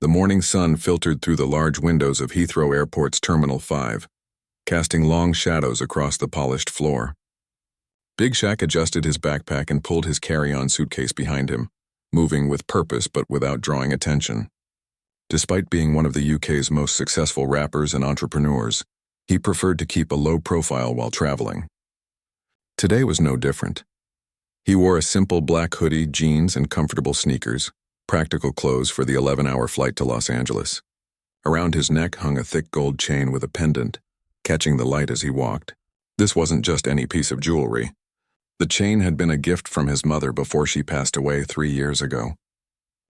The morning sun filtered through the large windows of Heathrow Airport's Terminal 5, casting long shadows across the polished floor. Big Shaq adjusted his backpack and pulled his carry-on suitcase behind him, moving with purpose but without drawing attention. Despite being one of the UK's most successful rappers and entrepreneurs, he preferred to keep a low profile while traveling. Today was no different. He wore a simple black hoodie, jeans, and comfortable sneakers, practical clothes for the 11-hour flight to Los Angeles. Around his neck hung a thick gold chain with a pendant, catching the light as he walked. This wasn't just any piece of jewelry. The chain had been a gift from his mother before she passed away 3 years ago.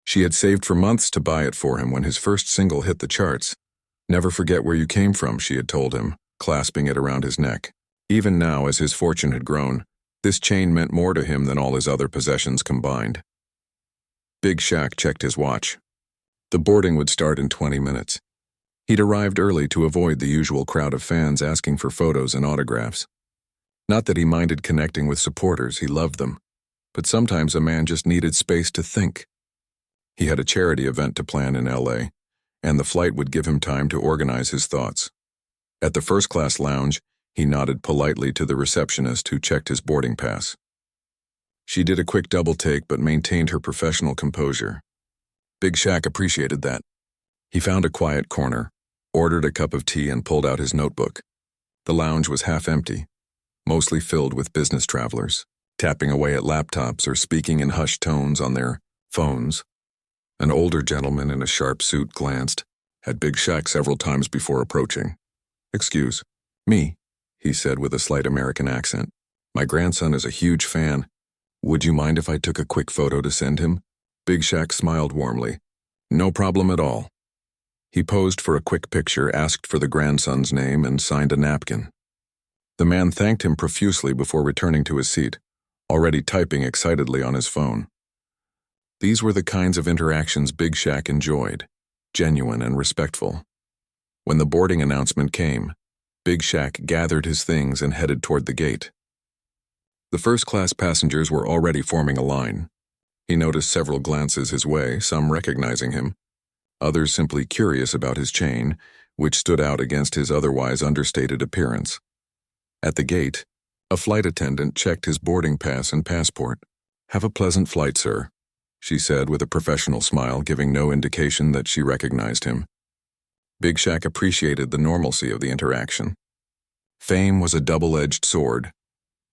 She had saved for months to buy it for him when his first single hit the charts. "Never forget where you came from," she had told him, clasping it around his neck. Even now, as his fortune had grown, this chain meant more to him than all his other possessions combined. Big Shaq checked his watch. The boarding would start in 20 minutes. He'd arrived early to avoid the usual crowd of fans asking for photos and autographs. Not that he minded connecting with supporters, he loved them. But sometimes a man just needed space to think. He had a charity event to plan in LA, and the flight would give him time to organize his thoughts. At the first-class lounge, he nodded politely to the receptionist who checked his boarding pass. She did a quick double-take but maintained her professional composure. Big Shaq appreciated that. He found a quiet corner, ordered a cup of tea, and pulled out his notebook. The lounge was half empty, mostly filled with business travelers, tapping away at laptops or speaking in hushed tones on their phones. An older gentleman in a sharp suit glanced at Big Shaq several times before approaching. "Excuse me," he said with a slight American accent. "My grandson is a huge fan. Would you mind if I took a quick photo to send him?" Big Shaq smiled warmly. "No problem at all." He posed for a quick picture, asked for the grandson's name, and signed a napkin. The man thanked him profusely before returning to his seat, already typing excitedly on his phone. These were the kinds of interactions Big Shaq enjoyed, genuine and respectful. When the boarding announcement came, Big Shaq gathered his things and headed toward the gate. The first-class passengers were already forming a line. He noticed several glances his way, some recognizing him, others simply curious about his chain, which stood out against his otherwise understated appearance. At the gate, a flight attendant checked his boarding pass and passport. "Have a pleasant flight, sir," she said with a professional smile, giving no indication that she recognized him. Big Shaq appreciated the normalcy of the interaction. Fame was a double-edged sword,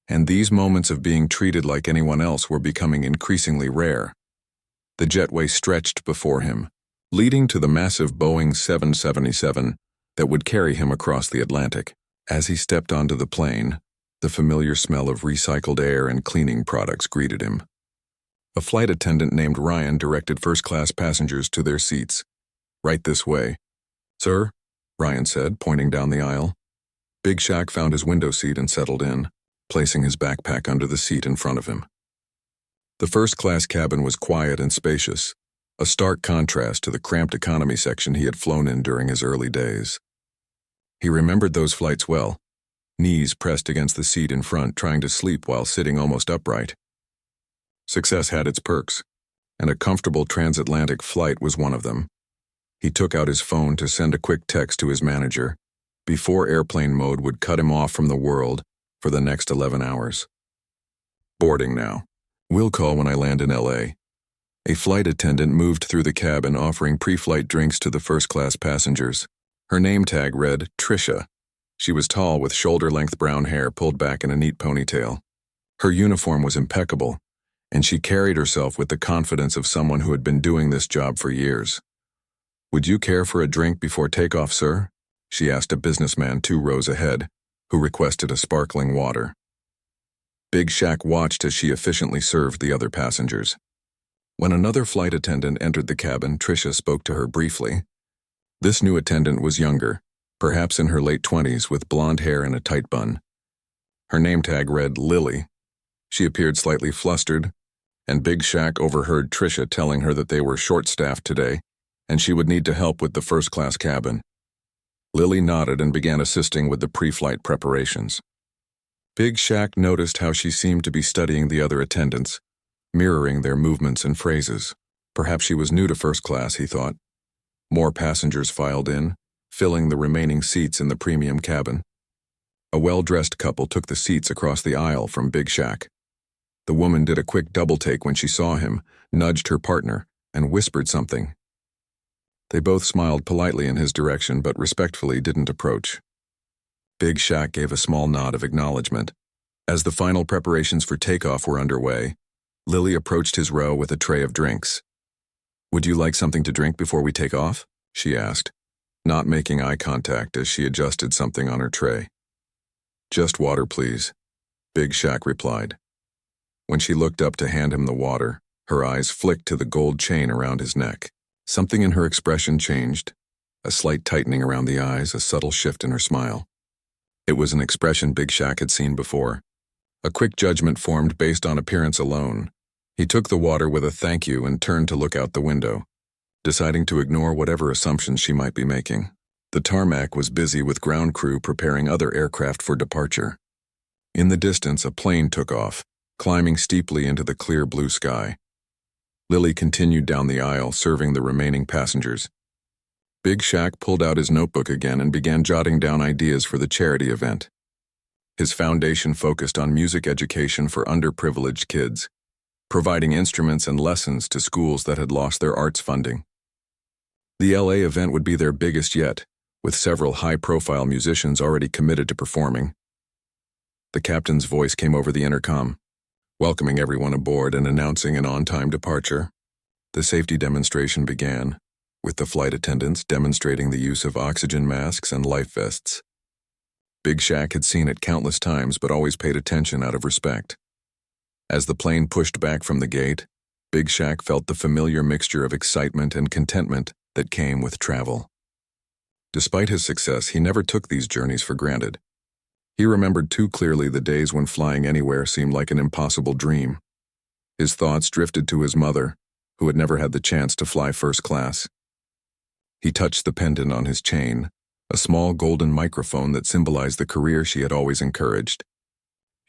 and these moments of being treated like anyone else were becoming increasingly rare. The jetway stretched before him, leading to the massive Boeing 777 that would carry him across the Atlantic. As he stepped onto the plane, the familiar smell of recycled air and cleaning products greeted him. A flight attendant named Ryan directed first-class passengers to their seats. "Right this way." "Sir," Ryan said, pointing down the aisle. Big Shaq found his window seat and settled in, placing his backpack under the seat in front of him. The first-class cabin was quiet and spacious, a stark contrast to the cramped economy section he had flown in during his early days. He remembered those flights well, knees pressed against the seat in front, trying to sleep while sitting almost upright. Success had its perks, and a comfortable transatlantic flight was one of them. He took out his phone to send a quick text to his manager, before airplane mode would cut him off from the world for the next 11 hours. "Boarding now. We'll call when I land in LA." A flight attendant moved through the cabin offering pre-flight drinks to the first-class passengers. Her name tag read Trisha. She was tall with shoulder-length brown hair pulled back in a neat ponytail. Her uniform was impeccable, and she carried herself with the confidence of someone who had been doing this job for years. "Would you care for a drink before takeoff, sir?" she asked a businessman 2 rows ahead, who requested a sparkling water. Big Shaq watched as she efficiently served the other passengers. When another flight attendant entered the cabin, Trisha spoke to her briefly. This new attendant was younger, perhaps in her late 20s, with blonde hair and a tight bun. Her name tag read Lily. She appeared slightly flustered, and Big Shaq overheard Trisha telling her that they were short-staffed today, and she would need to help with the first-class cabin. Lily nodded and began assisting with the pre-flight preparations. Big Shaq noticed how she seemed to be studying the other attendants, mirroring their movements and phrases. Perhaps she was new to first class, he thought. More passengers filed in, filling the remaining seats in the premium cabin. A well-dressed couple took the seats across the aisle from Big Shaq. The woman did a quick double-take when she saw him, nudged her partner, and whispered something. They both smiled politely in his direction but respectfully didn't approach. Big Shaq gave a small nod of acknowledgement. As the final preparations for takeoff were underway, Lily approached his row with a tray of drinks. "Would you like something to drink before we take off?" she asked, not making eye contact as she adjusted something on her tray. "Just water, please," Big Shaq replied. When she looked up to hand him the water, her eyes flicked to the gold chain around his neck. Something in her expression changed, a slight tightening around the eyes, a subtle shift in her smile. It was an expression Big Shaq had seen before. A quick judgment formed based on appearance alone. He took the water with a thank you and turned to look out the window, deciding to ignore whatever assumptions she might be making. The tarmac was busy with ground crew preparing other aircraft for departure. In the distance, a plane took off, climbing steeply into the clear blue sky. Lily continued down the aisle, serving the remaining passengers. Big Shaq pulled out his notebook again and began jotting down ideas for the charity event. His foundation focused on music education for underprivileged kids, providing instruments and lessons to schools that had lost their arts funding. The LA event would be their biggest yet, with several high-profile musicians already committed to performing. The captain's voice came over the intercom, welcoming everyone aboard and announcing an on-time departure. The safety demonstration began, with the flight attendants demonstrating the use of oxygen masks and life vests. Big Shaq had seen it countless times but always paid attention out of respect. As the plane pushed back from the gate, Big Shaq felt the familiar mixture of excitement and contentment that came with travel. Despite his success, he never took these journeys for granted. He remembered too clearly the days when flying anywhere seemed like an impossible dream. His thoughts drifted to his mother, who had never had the chance to fly first class. He touched the pendant on his chain, a small golden microphone that symbolized the career she had always encouraged.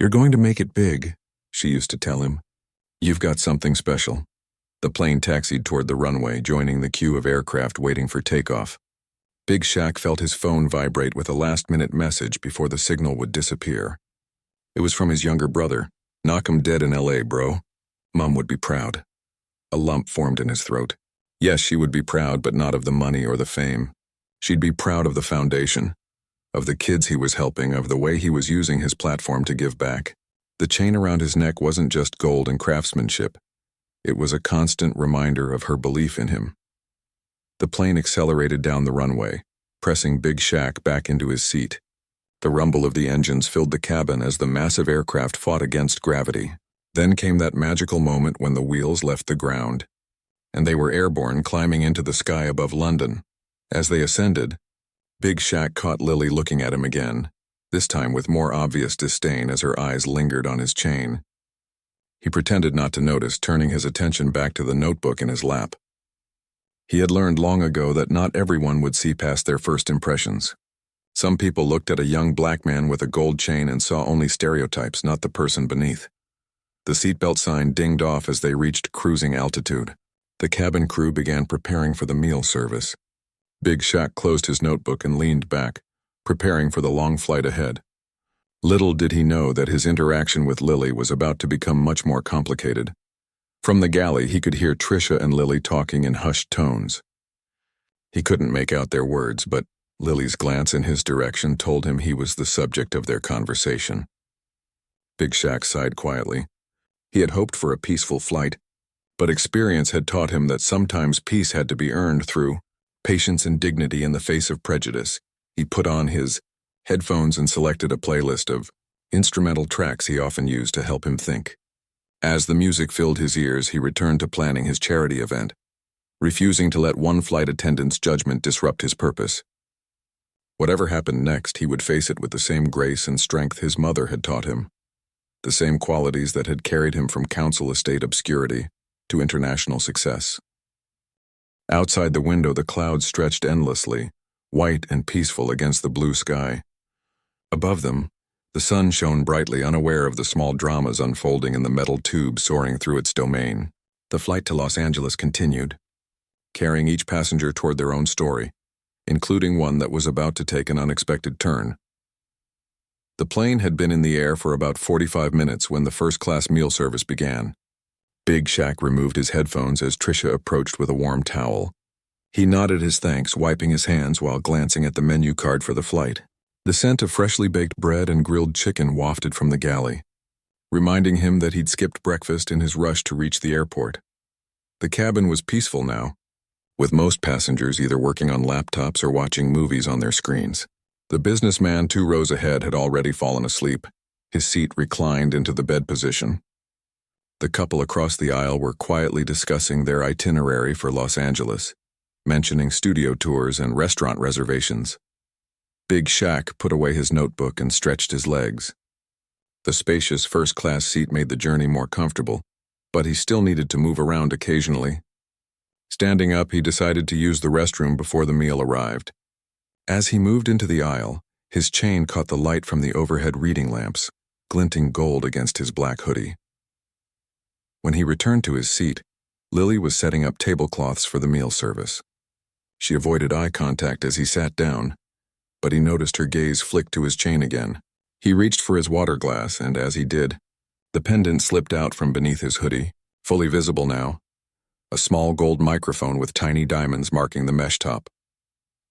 "You're going to make it big," she used to tell him. "You've got something special." The plane taxied toward the runway, joining the queue of aircraft waiting for takeoff. Big Shaq felt his phone vibrate with a last-minute message before the signal would disappear. It was from his younger brother. "Knock 'em dead in LA, bro. Mom would be proud." A lump formed in his throat. Yes, she would be proud, but not of the money or the fame. She'd be proud of the foundation, of the kids he was helping, of the way he was using his platform to give back. The chain around his neck wasn't just gold and craftsmanship. It was a constant reminder of her belief in him. The plane accelerated down the runway, pressing Big Shaq back into his seat. The rumble of the engines filled the cabin as the massive aircraft fought against gravity. Then came that magical moment when the wheels left the ground, and they were airborne, climbing into the sky above London. As they ascended, Big Shaq caught Lily looking at him again, this time with more obvious disdain as her eyes lingered on his chain. He pretended not to notice, turning his attention back to the notebook in his lap. He had learned long ago that not everyone would see past their first impressions. Some people looked at a young black man with a gold chain and saw only stereotypes, not the person beneath. The seatbelt sign dinged off as they reached cruising altitude. The cabin crew began preparing for the meal service. Big Shaq closed his notebook and leaned back, preparing for the long flight ahead. Little did he know that his interaction with Lily was about to become much more complicated. From the galley, he could hear Trisha and Lily talking in hushed tones. He couldn't make out their words, but Lily's glance in his direction told him he was the subject of their conversation. Big Shaq sighed quietly. He had hoped for a peaceful flight, but experience had taught him that sometimes peace had to be earned through patience and dignity in the face of prejudice. He put on his headphones and selected a playlist of instrumental tracks he often used to help him think. As the music filled his ears, he returned to planning his charity event, refusing to let one flight attendant's judgment disrupt his purpose. Whatever happened next, he would face it with the same grace and strength his mother had taught him, the same qualities that had carried him from council estate obscurity to international success. Outside the window, the clouds stretched endlessly, white and peaceful against the blue sky. Above them, the sun shone brightly, unaware of the small dramas unfolding in the metal tube soaring through its domain. The flight to Los Angeles continued. carrying each passenger toward their own story, including one that was about to take an unexpected turn. The plane had been in the air for about 45 minutes when the first-class meal service began. Big Shaq removed his headphones as Tricia approached with a warm towel. He nodded his thanks, wiping his hands while glancing at the menu card for the flight. The scent of freshly baked bread and grilled chicken wafted from the galley, reminding him that he'd skipped breakfast in his rush to reach the airport. The cabin was peaceful now, with most passengers either working on laptops or watching movies on their screens. The businessman 2 rows ahead had already fallen asleep, his seat reclined into the bed position. The couple across the aisle were quietly discussing their itinerary for Los Angeles, mentioning studio tours and restaurant reservations. Big Shaq put away his notebook and stretched his legs. The spacious first-class seat made the journey more comfortable, but he still needed to move around occasionally. Standing up, he decided to use the restroom before the meal arrived. As he moved into the aisle, his chain caught the light from the overhead reading lamps, glinting gold against his black hoodie. When he returned to his seat, Lily was setting up tablecloths for the meal service. She avoided eye contact as he sat down, but he noticed her gaze flick to his chain again. He reached for his water glass, and as he did, the pendant slipped out from beneath his hoodie, fully visible now. A small gold microphone with tiny diamonds marking the mesh top.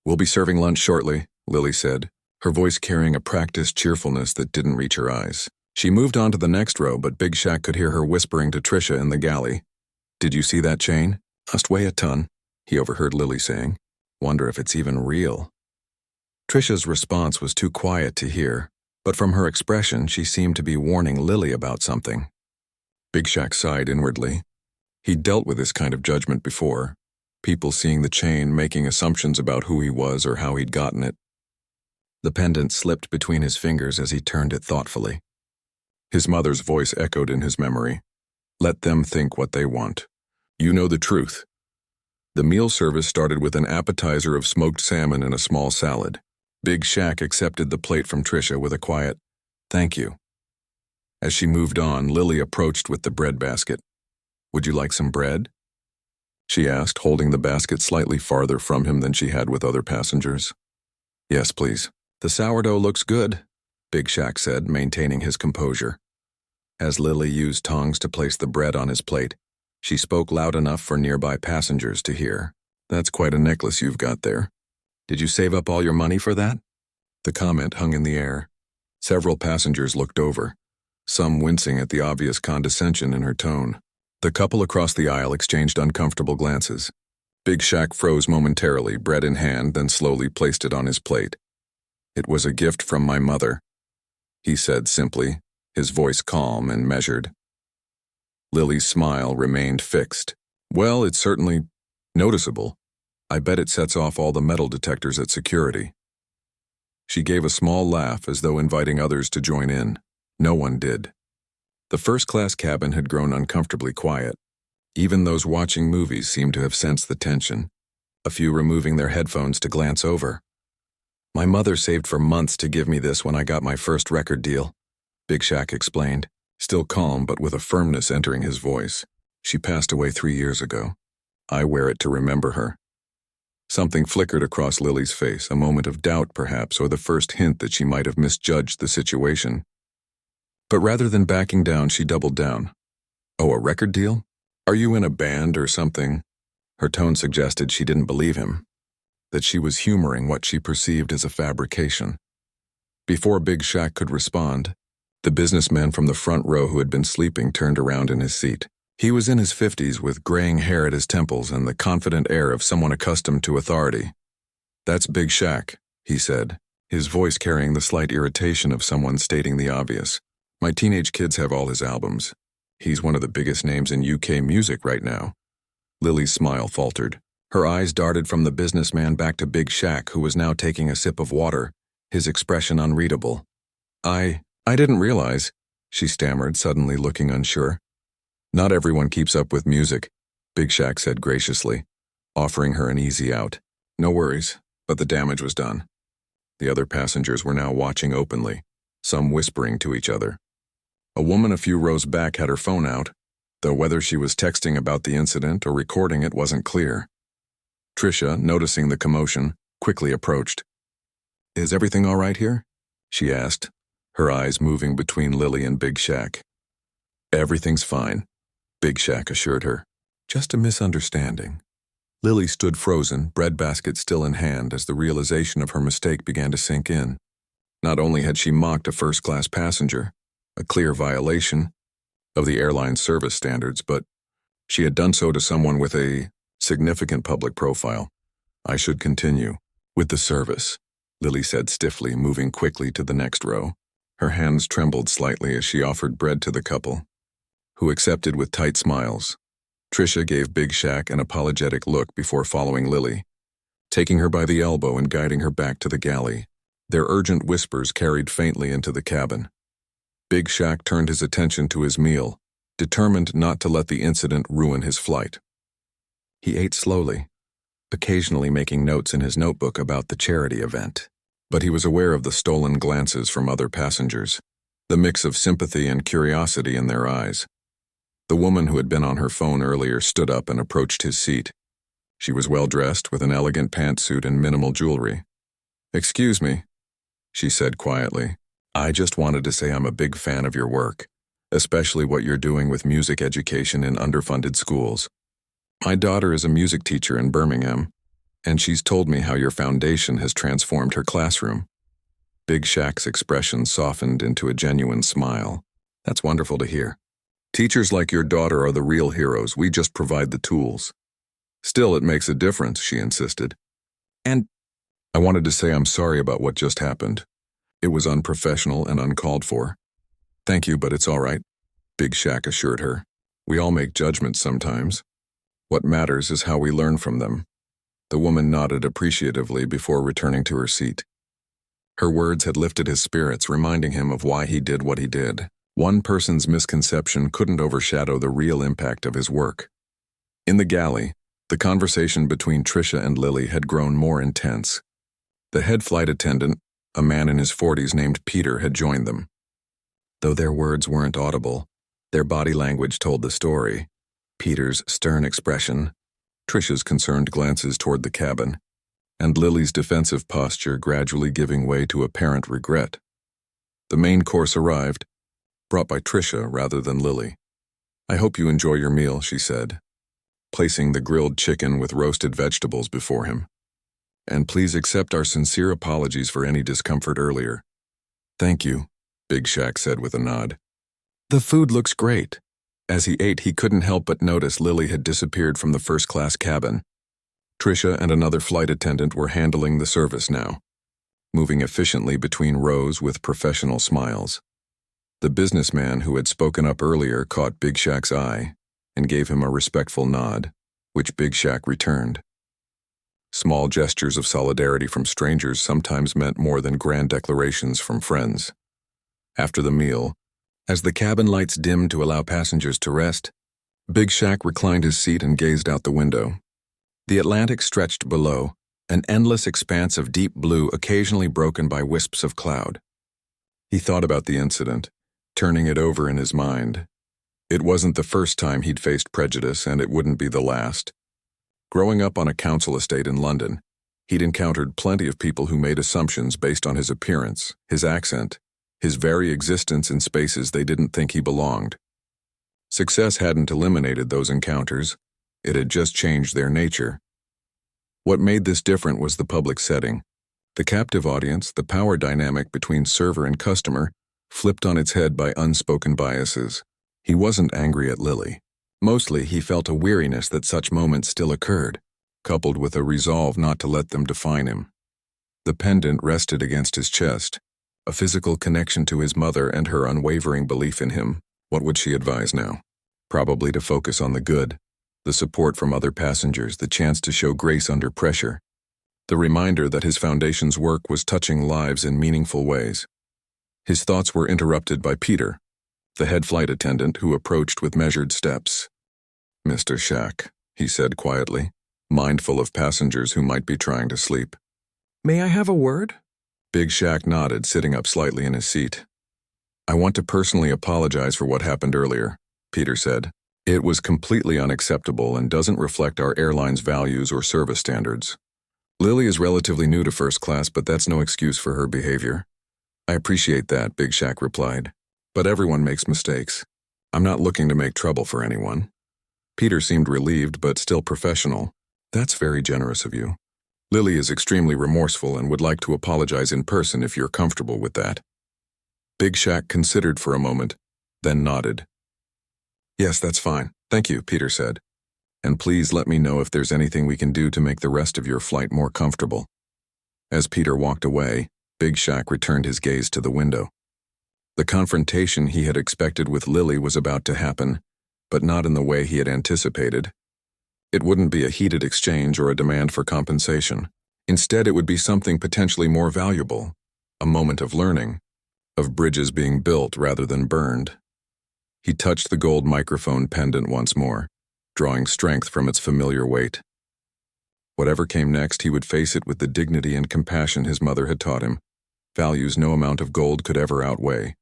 "We'll be serving lunch shortly," Lily said, her voice carrying a practiced cheerfulness that didn't reach her eyes. She moved on to the next row, but Big Shaq could hear her whispering to Tricia in the galley. "Did you see that chain? Must weigh a ton," he overheard Lily saying. "Wonder if it's even real." Tricia's response was too quiet to hear, but from her expression she seemed to be warning Lily about something. Big Shaq sighed inwardly. He'd dealt with this kind of judgment before, people seeing the chain, making assumptions about who he was or how he'd gotten it. The pendant slipped between his fingers as he turned it thoughtfully. His mother's voice echoed in his memory. "Let them think what they want. You know the truth." The meal service started with an appetizer of smoked salmon and a small salad. Big Shaq accepted the plate from Tricia with a quiet, "Thank you." As she moved on, Lily approached with the bread basket. "Would you like some bread?" she asked, holding the basket slightly farther from him than she had with other passengers. "Yes, please." "The sourdough looks good," Big Shaq said, maintaining his composure. As Lily used tongs to place the bread on his plate, she spoke loud enough for nearby passengers to hear. "That's quite a necklace you've got there. Did you save up all your money for that?" The comment hung in the air. Several passengers looked over, some wincing at the obvious condescension in her tone. The couple across the aisle exchanged uncomfortable glances. Big Shaq froze momentarily, bread in hand, then slowly placed it on his plate. "It was a gift from my mother," he said simply, his voice calm and measured. Lily's smile remained fixed. "Well, it's certainly noticeable. I bet it sets off all the metal detectors at security." She gave a small laugh as though inviting others to join in. No one did. The first-class cabin had grown uncomfortably quiet. Even those watching movies seemed to have sensed the tension, a few removing their headphones to glance over. "My mother saved for months to give me this when I got my first record deal," Big Shaq explained, still calm but with a firmness entering his voice. "She passed away 3 years ago. I wear it to remember her." Something flickered across Lily's face, a moment of doubt perhaps, or the first hint that she might have misjudged the situation. But rather than backing down, she doubled down. "Oh, a record deal? Are you in a band or something?" Her tone suggested she didn't believe him, that she was humoring what she perceived as a fabrication. Before Big Shaq could respond, the businessman from the front row who had been sleeping turned around in his seat. He was in his 50s with graying hair at his temples and the confident air of someone accustomed to authority. "That's Big Shaq," he said, his voice carrying the slight irritation of someone stating the obvious. "My teenage kids have all his albums. He's one of the biggest names in UK music right now." Lily's smile faltered. Her eyes darted from the businessman back to Big Shaq, who was now taking a sip of water, his expression unreadable. I didn't realize," she stammered, suddenly looking unsure. "Not everyone keeps up with music," Big Shaq said graciously, offering her an easy out. "No worries, but the damage was done." The other passengers were now watching openly, some whispering to each other. A woman a few rows back had her phone out, though whether she was texting about the incident or recording it wasn't clear. Tricia, noticing the commotion, quickly approached. "Is everything all right here?" she asked, her eyes moving between Lily and Big Shaq. "Everything's fine," Big Shaq assured her. "Just a misunderstanding." Lily stood frozen, breadbasket still in hand, as the realization of her mistake began to sink in. Not only had she mocked a first-class passenger, a clear violation of the airline's service standards, but she had done so to someone with a significant public profile. "I should continue with the service," Lily said stiffly, moving quickly to the next row. Her hands trembled slightly as she offered bread to the couple, who accepted with tight smiles. Tricia gave Big Shaq an apologetic look before following Lily, taking her by the elbow and guiding her back to the galley. Their urgent whispers carried faintly into the cabin. Big Shaq turned his attention to his meal, determined not to let the incident ruin his flight. He ate slowly, occasionally making notes in his notebook about the charity event. But he was aware of the stolen glances from other passengers, the mix of sympathy and curiosity in their eyes. The woman who had been on her phone earlier stood up and approached his seat. She was well-dressed with an elegant pantsuit and minimal jewelry. "Excuse me," she said quietly. "I just wanted to say I'm a big fan of your work, especially what you're doing with music education in underfunded schools. My daughter is a music teacher in Birmingham, and she's told me how your foundation has transformed her classroom." Big Shaq's expression softened into a genuine smile. "That's wonderful to hear. Teachers like your daughter are the real heroes. We just provide the tools." "Still, it makes a difference," she insisted. "And I wanted to say I'm sorry about what just happened. It was unprofessional and uncalled for." "Thank you, but it's all right," Big Shaq assured her. "We all make judgments sometimes. What matters is how we learn from them." The woman nodded appreciatively before returning to her seat. Her words had lifted his spirits, reminding him of why he did what he did. One person's misconception couldn't overshadow the real impact of his work. In the galley, the conversation between Tricia and Lily had grown more intense. The head flight attendant, a man in his 40s named Peter, had joined them. Though their words weren't audible, their body language told the story. Peter's stern expression, Tricia's concerned glances toward the cabin, and Lily's defensive posture gradually giving way to apparent regret. The main course arrived, brought by Tricia rather than Lily. "I hope you enjoy your meal," she said, placing the grilled chicken with roasted vegetables before him. "And please accept our sincere apologies for any discomfort earlier." "Thank you," Big Shaq said with a nod. "The food looks great." As he ate, he couldn't help but notice Lily had disappeared from the first-class cabin. Tricia and another flight attendant were handling the service now, moving efficiently between rows with professional smiles. The businessman who had spoken up earlier caught Big Shaq's eye and gave him a respectful nod, which Big Shaq returned. Small gestures of solidarity from strangers sometimes meant more than grand declarations from friends. After the meal, as the cabin lights dimmed to allow passengers to rest, Big Shaq reclined his seat and gazed out the window. The Atlantic stretched below, an endless expanse of deep blue occasionally broken by wisps of cloud. He thought about the incident, turning it over in his mind. It wasn't the first time he'd faced prejudice, and it wouldn't be the last. Growing up on a council estate in London, he'd encountered plenty of people who made assumptions based on his appearance, his accent, his very existence in spaces they didn't think he belonged. Success hadn't eliminated those encounters, it had just changed their nature. What made this different was the public setting. The captive audience, the power dynamic between server and customer, flipped on its head by unspoken biases. He wasn't angry at Lily. Mostly, he felt a weariness that such moments still occurred, coupled with a resolve not to let them define him. The pendant rested against his chest, a physical connection to his mother and her unwavering belief in him. What would she advise now? Probably to focus on the good, the support from other passengers, the chance to show grace under pressure, the reminder that his foundation's work was touching lives in meaningful ways. His thoughts were interrupted by Peter, the head flight attendant, who approached with measured steps. "Mr. Shaq," he said quietly, mindful of passengers who might be trying to sleep. "May I have a word?" Big Shaq nodded, sitting up slightly in his seat. "I want to personally apologize for what happened earlier," Peter said. It was completely unacceptable and doesn't reflect our airline's values or service standards. Lily is relatively new to first class, but that's no excuse for her behavior. I appreciate that, Big Shaq replied. But everyone makes mistakes. I'm not looking to make trouble for anyone. Peter seemed relieved but still professional. That's very generous of you. Lily is extremely remorseful and would like to apologize in person if you're comfortable with that. Big Shaq considered for a moment, then nodded. Yes, that's fine. Thank you, Peter said. And please let me know if there's anything we can do to make the rest of your flight more comfortable. As Peter walked away, Big Shaq returned his gaze to the window. The confrontation he had expected with Lily was about to happen, but not in the way he had anticipated. It wouldn't be a heated exchange or a demand for compensation. Instead, it would be something potentially more valuable, a moment of learning, of bridges being built rather than burned. He touched the gold microphone pendant once more, drawing strength from its familiar weight. Whatever came next, he would face it with the dignity and compassion his mother had taught him, values no amount of gold could ever outweigh.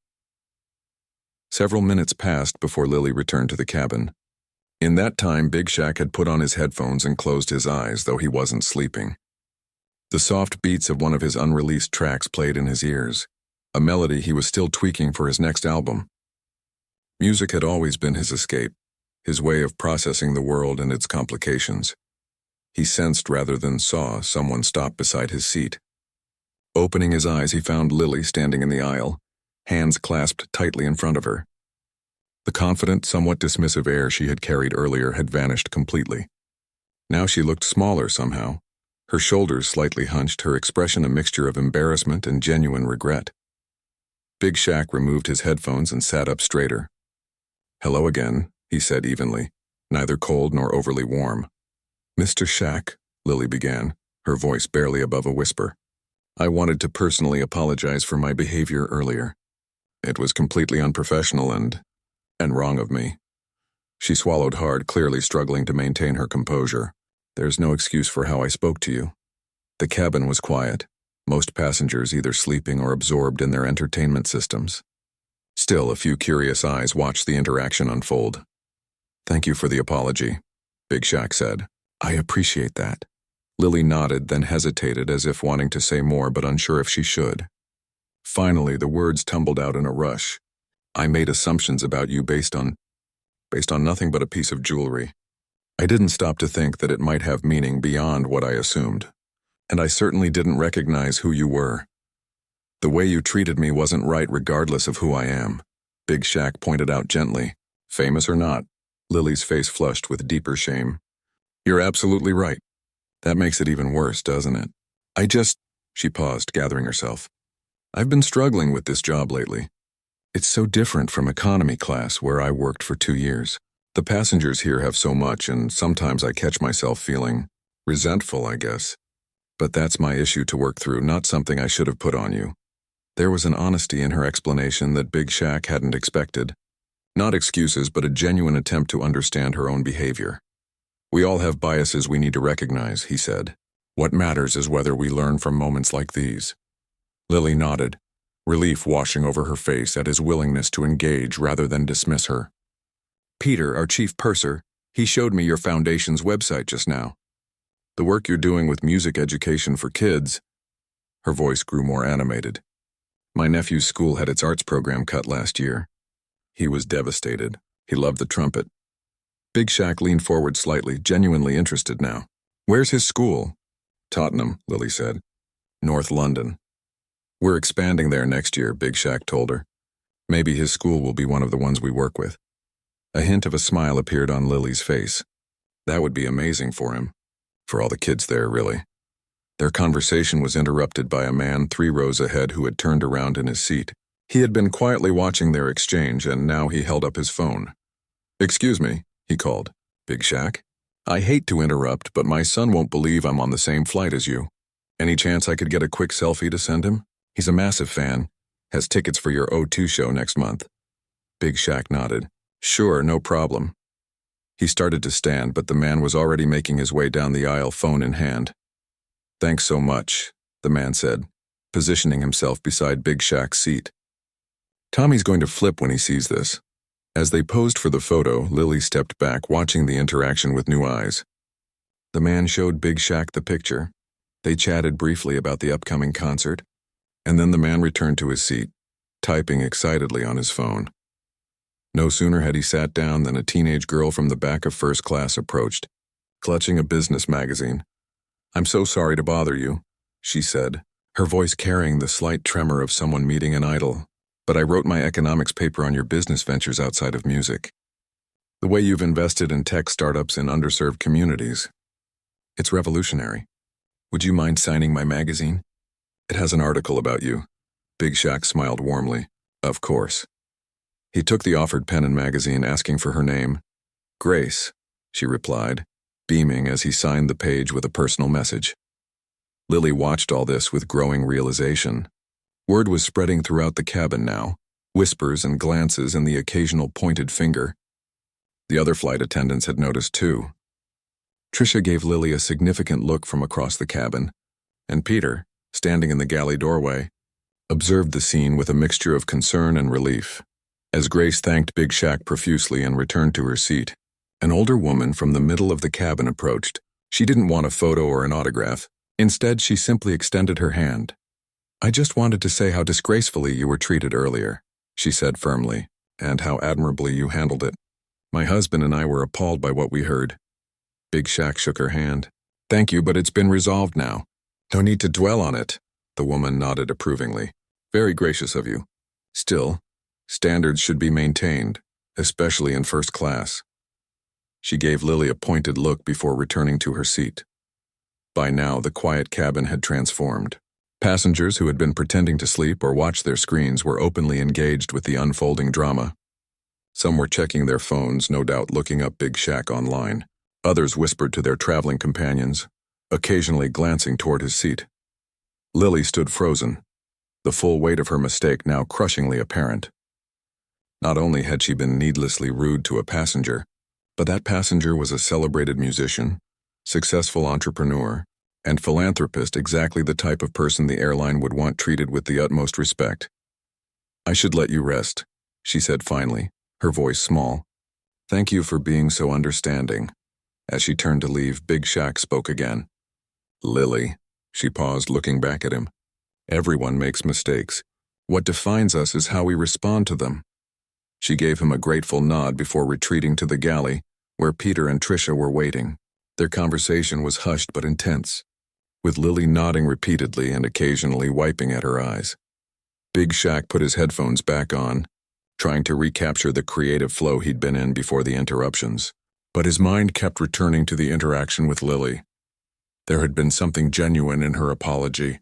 Several minutes passed before Lily returned to the cabin. In that time, Big Shaq had put on his headphones and closed his eyes, though he wasn't sleeping. The soft beats of one of his unreleased tracks played in his ears, a melody he was still tweaking for his next album. Music had always been his escape, his way of processing the world and its complications. He sensed rather than saw someone stop beside his seat. Opening his eyes, he found Lily standing in the aisle, hands clasped tightly in front of her. The confident, somewhat dismissive air she had carried earlier had vanished completely. Now she looked smaller somehow, her shoulders slightly hunched, her expression a mixture of embarrassment and genuine regret. Big Shaq removed his headphones and sat up straighter. "Hello again," he said evenly, neither cold nor overly warm. "Mr. Shaq," Lily began, her voice barely above a whisper. "I wanted to personally apologize for my behavior earlier. It was completely unprofessional and wrong of me." She swallowed hard, clearly struggling to maintain her composure. "There's no excuse for how I spoke to you." The cabin was quiet, most passengers either sleeping or absorbed in their entertainment systems. Still, a few curious eyes watched the interaction unfold. "Thank you for the apology," Big Shaq said. "I appreciate that." Lily nodded, then hesitated as if wanting to say more but unsure if she should. Finally, the words tumbled out in a rush. "I made assumptions about you based on nothing but a piece of jewelry. I didn't stop to think that it might have meaning beyond what I assumed. And I certainly didn't recognize who you were. The way you treated me wasn't right regardless of who I am," Big Shaq pointed out gently. "Famous or not." Lily's face flushed with deeper shame. "You're absolutely right. That makes it even worse, doesn't it? She paused, gathering herself. "I've been struggling with this job lately. It's so different from economy class where I worked for 2 years. The passengers here have so much, and sometimes I catch myself feeling resentful, I guess. But that's my issue to work through, not something I should have put on you." There was an honesty in her explanation that Big Shaq hadn't expected. Not excuses, but a genuine attempt to understand her own behavior. "We all have biases we need to recognize," he said. "What matters is whether we learn from moments like these." Lily nodded, relief washing over her face at his willingness to engage rather than dismiss her. "Peter, our chief purser, he showed me your foundation's website just now. The work you're doing with music education for kids." Her voice grew more animated. "My nephew's school had its arts program cut last year. He was devastated. He loved the trumpet." Big Shaq leaned forward slightly, genuinely interested now. "Where's his school?" "Tottenham," Lily said. "North London." "We're expanding there next year," Big Shaq told her. "Maybe his school will be one of the ones we work with." A hint of a smile appeared on Lily's face. That would be amazing for him. For all the kids there, really. Their conversation was interrupted by a man 3 rows ahead who had turned around in his seat. He had been quietly watching their exchange, and now he held up his phone. "Excuse me," he called. "Big Shaq? I hate to interrupt, but my son won't believe I'm on the same flight as you. Any chance I could get a quick selfie to send him? He's a massive fan. Has tickets for your O2 show next month." Big Shaq nodded. "Sure, no problem." He started to stand, but the man was already making his way down the aisle, phone in hand. "Thanks so much," the man said, positioning himself beside Big Shaq's seat. "Tommy's going to flip when he sees this. As they posed for the photo, Lily stepped back, watching the interaction with new eyes. The man showed Big Shaq the picture. They chatted briefly about the upcoming concert, and then the man returned to his seat, typing excitedly on his phone. No sooner had he sat down than a teenage girl from the back of first class approached, clutching a business magazine. "I'm so sorry to bother you," she said, her voice carrying the slight tremor of someone meeting an idol. "But I wrote my economics paper on your business ventures outside of music. The way you've invested in tech startups in underserved communities. It's revolutionary. Would you mind signing my magazine? It has an article about you." Big Shaq smiled warmly. "Of course." He took the offered pen and magazine, asking for her name. "Grace," she replied, beaming as he signed the page with a personal message. Lily watched all this with growing realization. Word was spreading throughout the cabin now, whispers and glances and the occasional pointed finger. The other flight attendants had noticed too. Tricia gave Lily a significant look from across the cabin, and Peter, standing in the galley doorway, observed the scene with a mixture of concern and relief. As Grace thanked Big Shaq profusely and returned to her seat, an older woman from the middle of the cabin approached. She didn't want a photo or an autograph. Instead, she simply extended her hand. "I just wanted to say how disgracefully you were treated earlier," she said firmly, "and how admirably you handled it. My husband and I were appalled by what we heard." Big Shaq shook her hand. "Thank you, but it's been resolved now. No need to dwell on it." The woman nodded approvingly. "Very gracious of you. Still, standards should be maintained, especially in first class." She gave Lily a pointed look before returning to her seat. By now, the quiet cabin had transformed. Passengers who had been pretending to sleep or watch their screens were openly engaged with the unfolding drama. Some were checking their phones, no doubt looking up Big Shaq online. Others whispered to their traveling companions, occasionally glancing toward his seat. Lily stood frozen, the full weight of her mistake now crushingly apparent. Not only had she been needlessly rude to a passenger, but that passenger was a celebrated musician, successful entrepreneur, and philanthropist, exactly the type of person the airline would want treated with the utmost respect. "I should let you rest," she said finally, her voice small. "Thank you for being so understanding." As she turned to leave, Big Shaq spoke again. "Lily," she paused, looking back at him. "Everyone makes mistakes. What defines us is how we respond to them." She gave him a grateful nod before retreating to the galley, where Peter and Tricia were waiting. Their conversation was hushed but intense, with Lily nodding repeatedly and occasionally wiping at her eyes. Big Shaq put his headphones back on, trying to recapture the creative flow he'd been in before the interruptions. But his mind kept returning to the interaction with Lily. There had been something genuine in her apology,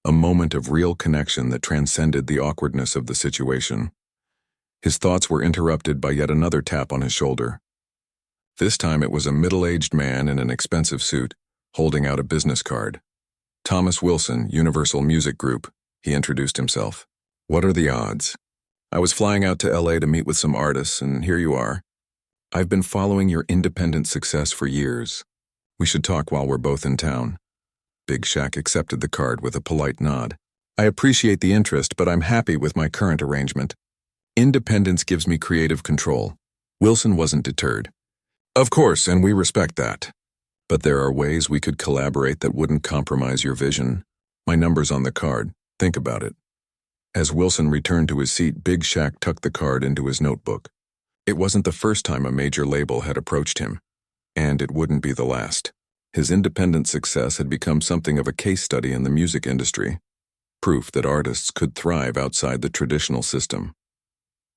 a moment of real connection that transcended the awkwardness of the situation. His thoughts were interrupted by yet another tap on his shoulder. This time it was a middle-aged man in an expensive suit, holding out a business card. "Thomas Wilson, Universal Music Group," he introduced himself. "What are the odds? I was flying out to LA to meet with some artists, and here you are. I've been following your independent success for years. We should talk while we're both in town." Big Shaq accepted the card with a polite nod. "I appreciate the interest, but I'm happy with my current arrangement. Independence gives me creative control." Wilson wasn't deterred. "Of course, and we respect that. But there are ways we could collaborate that wouldn't compromise your vision. My number's on the card. Think about it." As Wilson returned to his seat, Big Shaq tucked the card into his notebook. It wasn't the first time a major label had approached him, and it wouldn't be the last. His independent success had become something of a case study in the music industry, proof that artists could thrive outside the traditional system.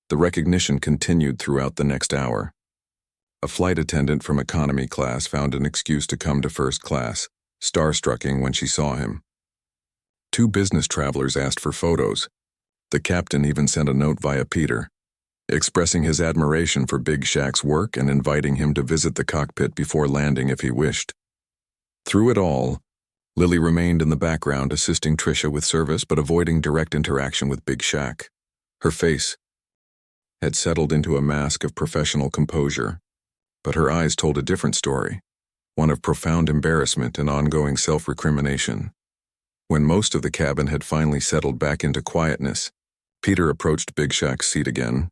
The recognition continued throughout the next hour. A flight attendant from economy class found an excuse to come to first class, starstrucking when she saw him. 2 business travelers asked for photos. The captain even sent a note via Peter, expressing his admiration for Big Shaq's work and inviting him to visit the cockpit before landing if he wished. Through it all, Lily remained in the background, assisting Tricia with service but avoiding direct interaction with Big Shaq. Her face had settled into a mask of professional composure, but her eyes told a different story, one of profound embarrassment and ongoing self-recrimination. When most of the cabin had finally settled back into quietness, Peter approached Big Shaq's seat again.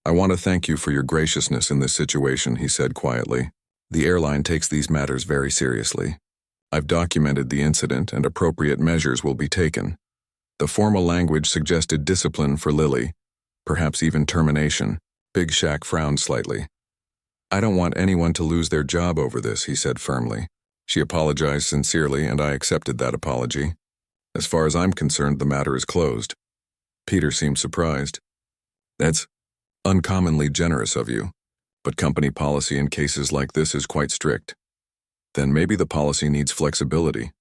"I want to thank you for your graciousness in this situation," he said quietly. "The airline takes these matters very seriously. I've documented the incident and appropriate measures will be taken." The formal language suggested discipline for Lily, perhaps even termination. Big Shaq frowned slightly. "I don't want anyone to lose their job over this," he said firmly. She apologized sincerely, and I accepted that apology. "As far as I'm concerned, the matter is closed." Peter seemed surprised. "That's uncommonly generous of you, but company policy in cases like this is quite strict." "Then maybe the policy needs flexibility,"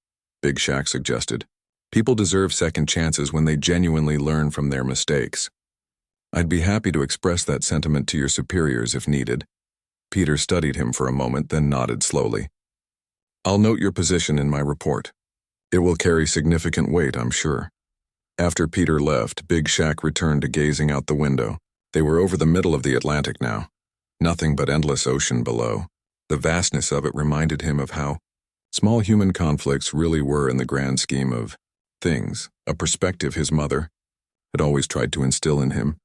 Big Shaq suggested. "People deserve second chances when they genuinely learn from their mistakes." "I'd be happy to express that sentiment to your superiors if needed." Peter studied him for a moment, then nodded slowly. "I'll note your position in my report. It will carry significant weight, I'm sure." After Peter left, Big Shaq returned to gazing out the window. They were over the middle of the Atlantic now. Nothing but endless ocean below. The vastness of it reminded him of how small human conflicts really were in the grand scheme of things, a perspective his mother had always tried to instill in him.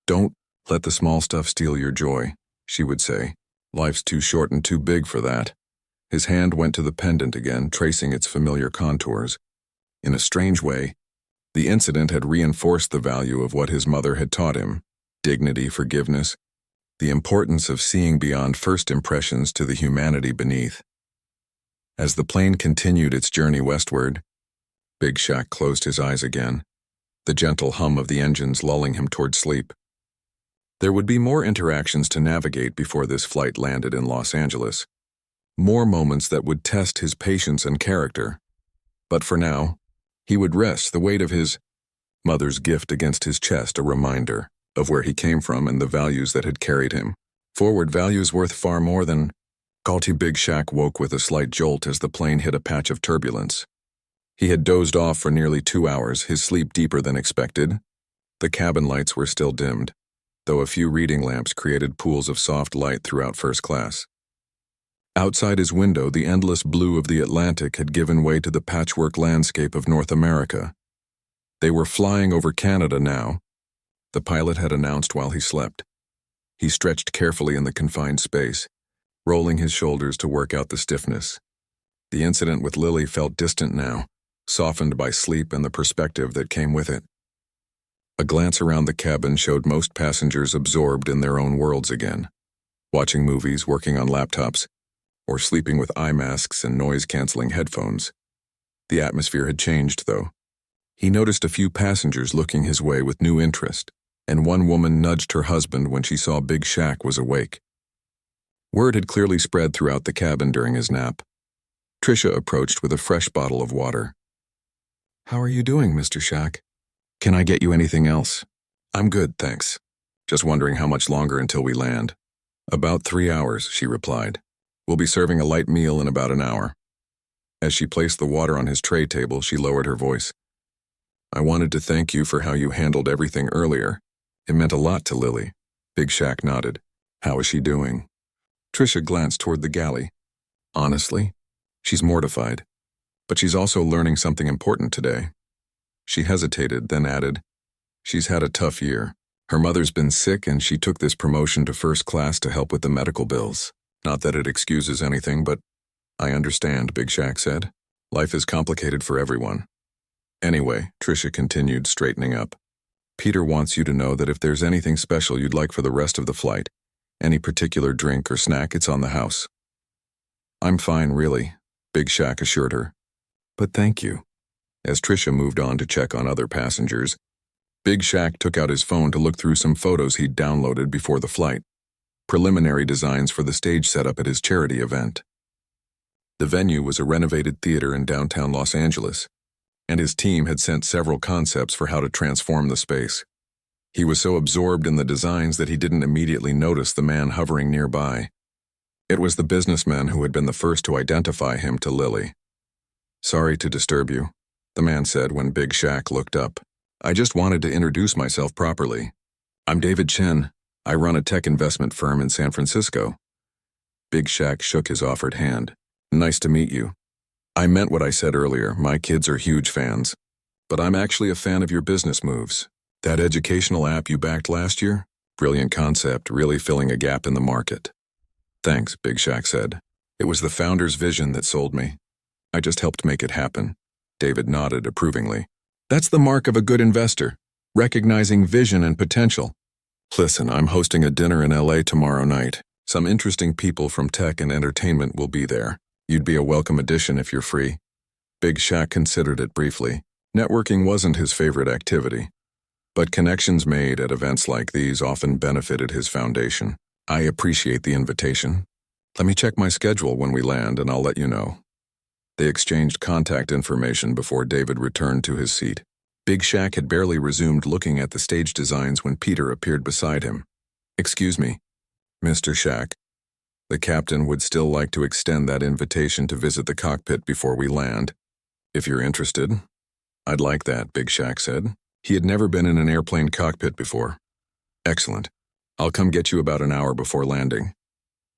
"Don't let the small stuff steal your joy," she would say. "Life's too short and too big for that." His hand went to the pendant again, tracing its familiar contours. In a strange way, the incident had reinforced the value of what his mother had taught him: dignity, forgiveness, the importance of seeing beyond first impressions to the humanity beneath. As the plane continued its journey westward, Big Shaq closed his eyes again, the gentle hum of the engines lulling him toward sleep. There would be more interactions to navigate before this flight landed in Los Angeles. More moments that would test his patience and character. But for now, he would rest the weight of his mother's gift against his chest, a reminder of where he came from and the values that had carried him. Forward values worth far more than... Galty. Big Shaq woke with a slight jolt as the plane hit a patch of turbulence. He had dozed off for nearly 2 hours, his sleep deeper than expected. The cabin lights were still dimmed, though a few reading lamps created pools of soft light throughout first class. Outside his window, the endless blue of the Atlantic had given way to the patchwork landscape of North America. They were flying over Canada now, the pilot had announced while he slept. He stretched carefully in the confined space, rolling his shoulders to work out the stiffness. The incident with Lily felt distant now, softened by sleep and the perspective that came with it. A glance around the cabin showed most passengers absorbed in their own worlds again, watching movies, working on laptops, or sleeping with eye masks and noise-canceling headphones. The atmosphere had changed, though. He noticed a few passengers looking his way with new interest, and one woman nudged her husband when she saw Big Shaq was awake. Word had clearly spread throughout the cabin during his nap. Tricia approached with a fresh bottle of water. "How are you doing, Mr. Shaq? Can I get you anything else?" "I'm good, thanks. Just wondering how much longer until we land." "About 3 hours," she replied. "We'll be serving a light meal in about an hour." As she placed the water on his tray table, she lowered her voice. "I wanted to thank you for how you handled everything earlier. It meant a lot to Lily." Big Shaq nodded. "How is she doing?" Tricia glanced toward the galley. "Honestly, she's mortified. But she's also learning something important today." She hesitated, then added, "She's had a tough year. Her mother's been sick and she took this promotion to first class to help with the medical bills. Not that it excuses anything, but..." "I understand," Big Shaq said. "Life is complicated for everyone." "Anyway," Tricia continued, straightening up, "Peter wants you to know that if there's anything special you'd like for the rest of the flight, any particular drink or snack, it's on the house." "I'm fine, really," Big Shaq assured her. "But thank you." As Tricia moved on to check on other passengers, Big Shaq took out his phone to look through some photos he'd downloaded before the flight. Preliminary designs for the stage setup at his charity event. The venue was a renovated theater in downtown Los Angeles, and his team had sent several concepts for how to transform the space. He was so absorbed in the designs that he didn't immediately notice the man hovering nearby. It was the businessman who had been the first to identify him to Lily. "Sorry to disturb you," the man said when Big Shaq looked up. "I just wanted to introduce myself properly. I'm David Chen. I run a tech investment firm in San Francisco." Big Shaq shook his offered hand. "Nice to meet you. I meant what I said earlier. My kids are huge fans. But I'm actually a fan of your business moves. That educational app you backed last year? Brilliant concept, really filling a gap in the market. Thanks, Big Shaq said. It was the founder's vision that sold me. I just helped make it happen. David nodded approvingly. That's the mark of a good investor, recognizing vision and potential. Listen, I'm hosting a dinner in LA tomorrow night. Some interesting people from tech and entertainment will be there. You'd be a welcome addition if you're free. Big Shaq considered it briefly. Networking wasn't his favorite activity, but connections made at events like these often benefited his foundation. I appreciate the invitation. Let me check my schedule when we land and I'll let you know. They exchanged contact information before David returned to his seat. Big Shaq had barely resumed looking at the stage designs when Peter appeared beside him. Excuse me, Mr. Shaq. The captain would still like to extend that invitation to visit the cockpit before we land. If you're interested. I'd like that, Big Shaq said. He had never been in an airplane cockpit before. Excellent. I'll come get you about an hour before landing.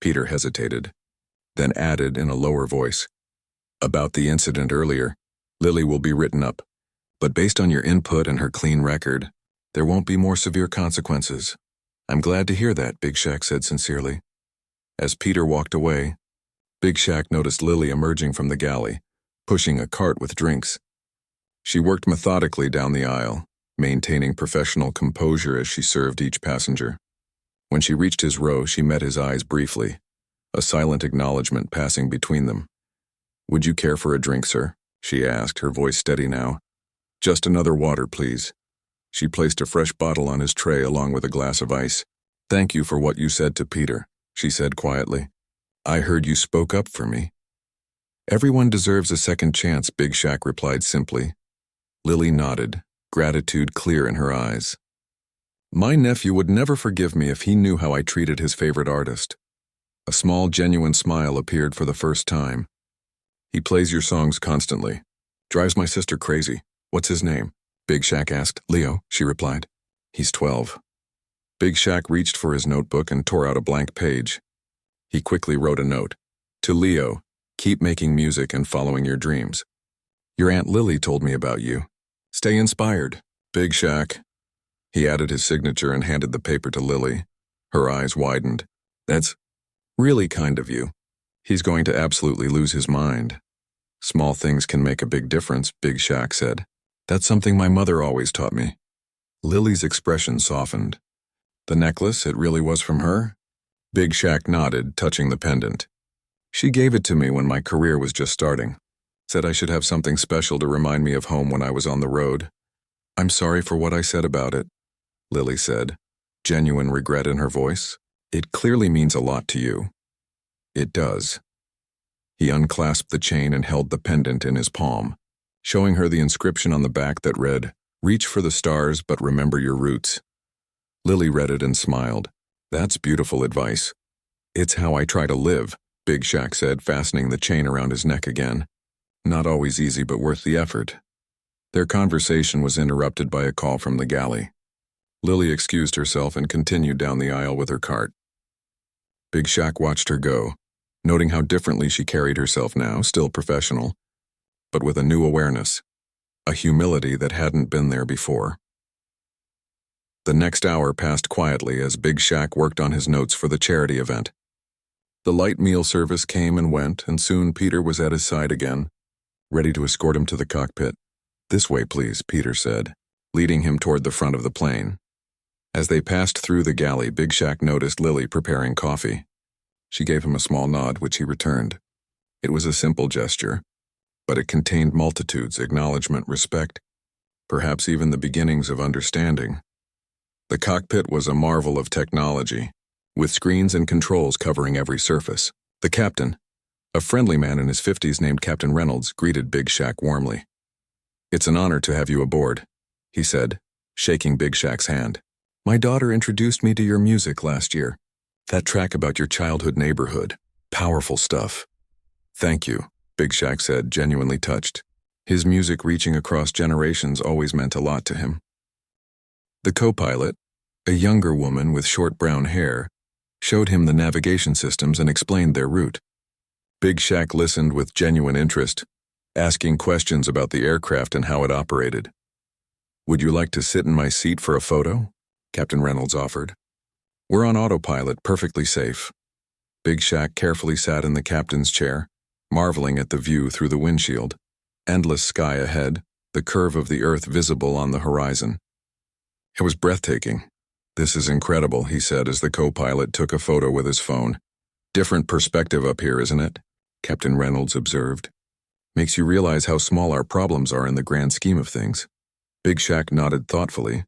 Peter hesitated, then added in a lower voice. About the incident earlier, Lily will be written up, but based on your input and her clean record, there won't be more severe consequences. I'm glad to hear that, Big Shaq said sincerely. As Peter walked away, Big Shaq noticed Lily emerging from the galley, pushing a cart with drinks. She worked methodically down the aisle, maintaining professional composure as she served each passenger. When she reached his row, she met his eyes briefly, a silent acknowledgement passing between them. Would you care for a drink, sir? She asked, her voice steady now. Just another water, please. She placed a fresh bottle on his tray along with a glass of ice. Thank you for what you said to Peter, she said quietly. I heard you spoke up for me. Everyone deserves a second chance, Big Shaq replied simply. Lily nodded, gratitude clear in her eyes. My nephew would never forgive me if he knew how I treated his favorite artist. A small, genuine smile appeared for the first time. He plays your songs constantly. Drives my sister crazy. What's his name? Big Shaq asked. Leo, she replied. He's 12. Big Shaq reached for his notebook and tore out a blank page. He quickly wrote a note. To Leo, keep making music and following your dreams. Your Aunt Lily told me about you. Stay inspired. Big Shaq. He added his signature and handed the paper to Lily. Her eyes widened. That's really kind of you. He's going to absolutely lose his mind. Small things can make a big difference, Big Shaq said. That's something my mother always taught me. Lily's expression softened. The necklace, it really was from her? Big Shaq nodded, touching the pendant. She gave it to me when my career was just starting. Said I should have something special to remind me of home when I was on the road. I'm sorry for what I said about it, Lily said, genuine regret in her voice. It clearly means a lot to you. It does. He unclasped the chain and held the pendant in his palm, showing her the inscription on the back that read, Reach for the stars, but remember your roots. Lily read it and smiled. That's beautiful advice. It's how I try to live, Big Shaq said, fastening the chain around his neck again. Not always easy, but worth the effort. Their conversation was interrupted by a call from the galley. Lily excused herself and continued down the aisle with her cart. Big Shaq watched her go, noting how differently she carried herself now, still professional, but with a new awareness, a humility that hadn't been there before. The next hour passed quietly as Big Shaq worked on his notes for the charity event. The light meal service came and went, and soon Peter was at his side again, ready to escort him to the cockpit. This way, please, Peter said, leading him toward the front of the plane. As they passed through the galley, Big Shaq noticed Lily preparing coffee. She gave him a small nod, which he returned. It was a simple gesture, but it contained multitudes, acknowledgement, respect, perhaps even the beginnings of understanding. The cockpit was a marvel of technology, with screens and controls covering every surface. The captain, a friendly man in his 50s named Captain Reynolds, greeted Big Shaq warmly. It's an honor to have you aboard, he said, shaking Big Shaq's hand. My daughter introduced me to your music last year. That track about your childhood neighborhood. Powerful stuff. Thank you, Big Shaq said, genuinely touched. His music reaching across generations always meant a lot to him. The co-pilot, a younger woman with short brown hair, showed him the navigation systems and explained their route. Big Shaq listened with genuine interest, asking questions about the aircraft and how it operated. Would you like to sit in my seat for a photo? Captain Reynolds offered. We're on autopilot, perfectly safe. Big Shaq carefully sat in the captain's chair, marveling at the view through the windshield. Endless sky ahead, the curve of the earth visible on the horizon. It was breathtaking. "This is incredible," he said as the co-pilot took a photo with his phone. "Different perspective up here, isn't it?" Captain Reynolds observed. "Makes you realize how small our problems are in the grand scheme of things." Big Shaq nodded thoughtfully.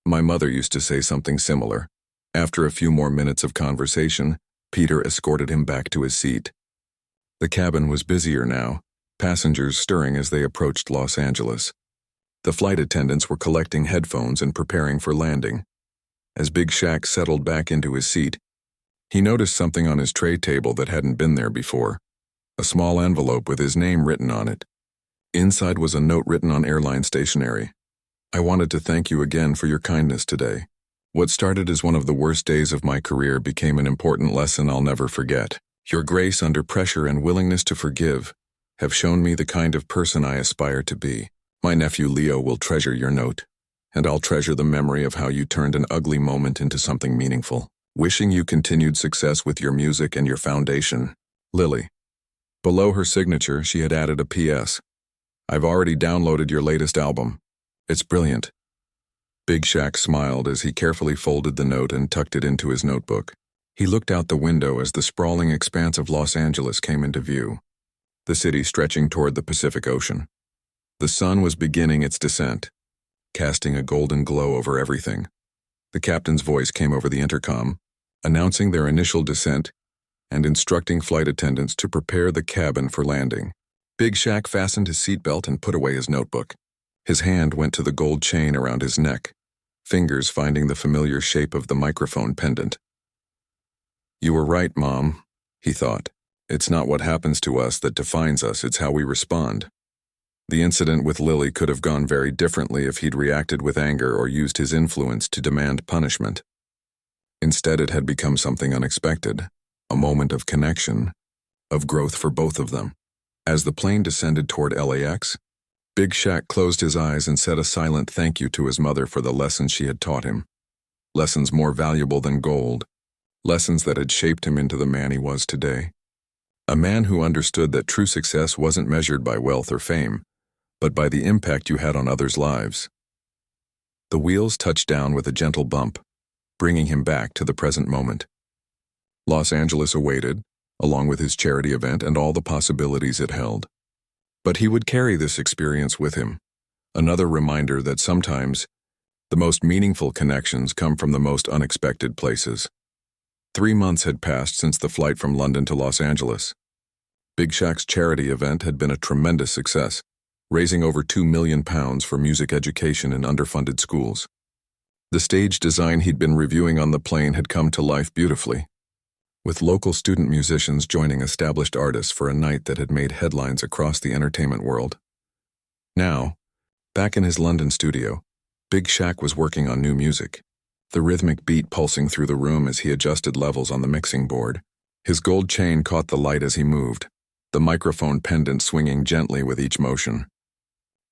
"My mother used to say something similar." After a few more minutes of conversation, Peter escorted him back to his seat. The cabin was busier now, passengers stirring as they approached Los Angeles. The flight attendants were collecting headphones and preparing for landing. As Big Shaq settled back into his seat, he noticed something on his tray table that hadn't been there before. A small envelope with his name written on it. Inside was a note written on airline stationery. "I wanted to thank you again for your kindness today. What started as one of the worst days of my career became an important lesson I'll never forget. Your grace under pressure and willingness to forgive have shown me the kind of person I aspire to be. My nephew Leo will treasure your note, and I'll treasure the memory of how you turned an ugly moment into something meaningful. Wishing you continued success with your music and your foundation, Lily." Below her signature, she had added a P.S. "I've already downloaded your latest album. It's brilliant." Big Shaq smiled as he carefully folded the note and tucked it into his notebook. He looked out the window as the sprawling expanse of Los Angeles came into view, the city stretching toward the Pacific Ocean. The sun was beginning its descent, casting a golden glow over everything. The captain's voice came over the intercom, announcing their initial descent and instructing flight attendants to prepare the cabin for landing. Big Shaq fastened his seatbelt and put away his notebook. His hand went to the gold chain around his neck, fingers finding the familiar shape of the microphone pendant. "You were right, Mom," he thought. "It's not what happens to us that defines us, it's how we respond." The incident with Lily could have gone very differently if he'd reacted with anger or used his influence to demand punishment. Instead, it had become something unexpected, a moment of connection, of growth for both of them. As the plane descended toward LAX, Big Shaq closed his eyes and said a silent thank you to his mother for the lessons she had taught him. Lessons more valuable than gold, lessons that had shaped him into the man he was today. A man who understood that true success wasn't measured by wealth or fame, but by the impact you had on others' lives. The wheels touched down with a gentle bump, bringing him back to the present moment. Los Angeles awaited, along with his charity event and all the possibilities it held. But he would carry this experience with him, another reminder that sometimes the most meaningful connections come from the most unexpected places. 3 months had passed since the flight from London to Los Angeles. Big Shaq's charity event had been a tremendous success, raising over £2 million for music education in underfunded schools. The stage design he'd been reviewing on the plane had come to life beautifully, with local student musicians joining established artists for a night that had made headlines across the entertainment world. Now, back in his London studio, Big Shaq was working on new music, the rhythmic beat pulsing through the room as he adjusted levels on the mixing board. His gold chain caught the light as he moved, the microphone pendant swinging gently with each motion.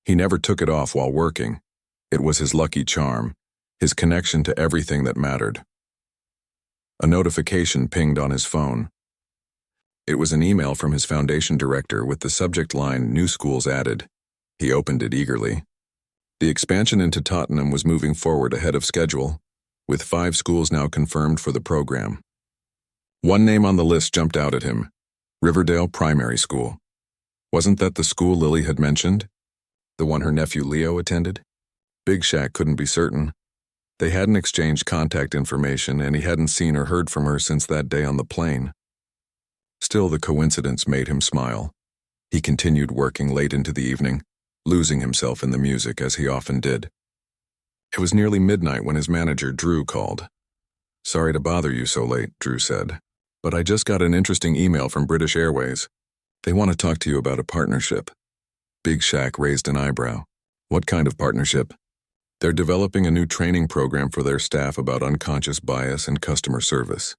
He never took it off while working. It was his lucky charm, his connection to everything that mattered. A notification pinged on his phone. It was an email from his foundation director with the subject line, "New schools added." He opened it eagerly. The expansion into Tottenham was moving forward ahead of schedule, with 5 schools now confirmed for the program. One name on the list jumped out at him: Riverdale Primary School. Wasn't that the school Lily had mentioned? The one her nephew Leo attended? Big Shaq couldn't be certain. They hadn't exchanged contact information, and he hadn't seen or heard from her since that day on the plane. Still, the coincidence made him smile. He continued working late into the evening, losing himself in the music as he often did. It was nearly midnight when his manager, Drew, called. "Sorry to bother you so late," Drew said, "but I just got an interesting email from British Airways. They want to talk to you about a partnership." Big Shaq raised an eyebrow. "What kind of partnership?" "They're developing a new training program for their staff about unconscious bias and customer service.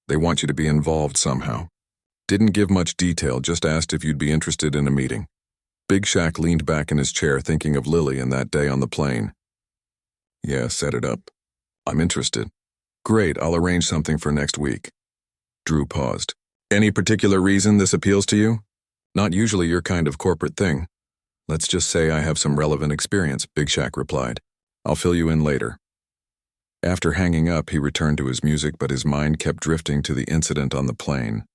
They want you to be involved somehow." Didn't give much detail, just asked if you'd be interested in a meeting. Big Shaq leaned back in his chair thinking of Lily and that day on the plane. "Yeah, set it up. I'm interested." Great, I'll arrange something for next week. Drew paused. Any particular reason this appeals to you? Not usually your kind of corporate thing. Let's just say I have some relevant experience, Big Shaq replied. I'll fill you in later. After hanging up, he returned to his music, but his mind kept drifting to the incident on the plane.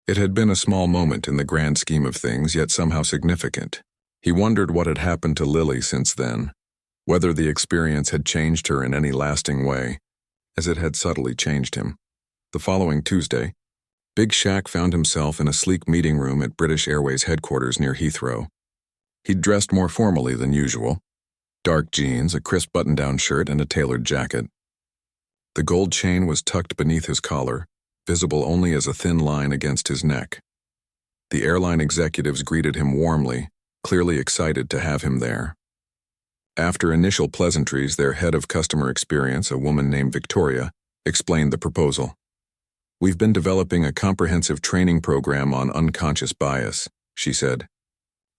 It had been a small moment in the grand scheme of things, yet somehow significant. He wondered what had happened to Lily since then, whether the experience had changed her in any lasting way, as it had subtly changed him. The following Tuesday, Big Shaq found himself in a sleek meeting room at British Airways headquarters near Heathrow. He'd dressed more formally than usual. Dark jeans, a crisp button-down shirt, and a tailored jacket. The gold chain was tucked beneath his collar, visible only as a thin line against his neck. The airline executives greeted him warmly, clearly excited to have him there. After initial pleasantries, their head of customer experience, a woman named Victoria, explained the proposal. We've been developing a comprehensive training program on unconscious bias, she said.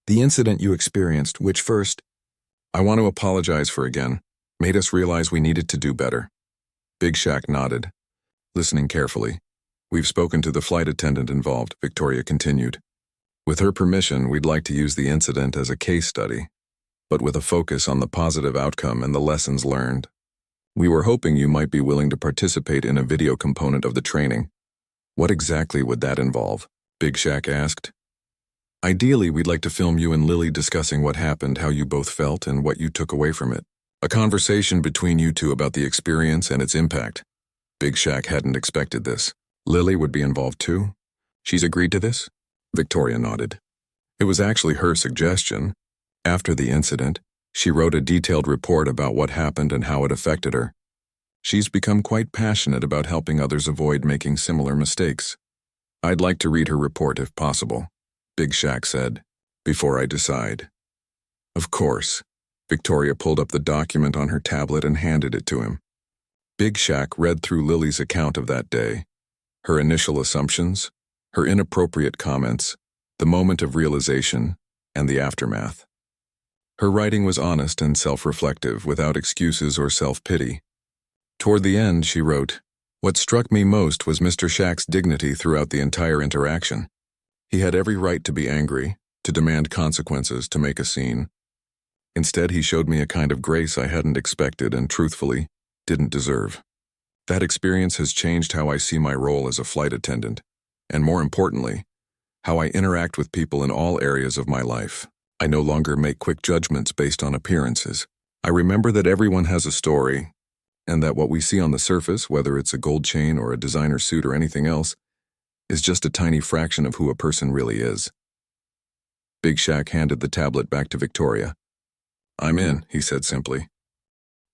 The incident you experienced, which first, I want to apologize for again, made us realize we needed to do better. Big Shaq nodded, listening carefully. We've spoken to the flight attendant involved, Victoria continued. With her permission, we'd like to use the incident as a case study, but with a focus on the positive outcome and the lessons learned. We were hoping you might be willing to participate in a video component of the training. What exactly would that involve? Big Shaq asked. Ideally, we'd like to film you and Lily discussing what happened, how you both felt, and what you took away from it. A conversation between you two about the experience and its impact. Big Shaq hadn't expected this. Lily would be involved too? She's agreed to this? Victoria nodded. It was actually her suggestion. After the incident, she wrote a detailed report about what happened and how it affected her. She's become quite passionate about helping others avoid making similar mistakes. I'd like to read her report if possible, Big Shaq said, before I decide. Of course. Victoria pulled up the document on her tablet and handed it to him. Big Shaq read through Lily's account of that day. Her initial assumptions, her inappropriate comments, the moment of realization, and the aftermath. Her writing was honest and self-reflective, without excuses or self-pity. Toward the end, she wrote, "What struck me most was Mr. Shaq's dignity throughout the entire interaction. He had every right to be angry, to demand consequences, to make a scene. Instead, he showed me a kind of grace I hadn't expected and, truthfully, didn't deserve. That experience has changed how I see my role as a flight attendant, and more importantly, how I interact with people in all areas of my life. I no longer make quick judgments based on appearances. I remember that everyone has a story, and that what we see on the surface, whether it's a gold chain or a designer suit or anything else, is just a tiny fraction of who a person really is." Big Shaq handed the tablet back to Victoria. "I'm in," he said simply.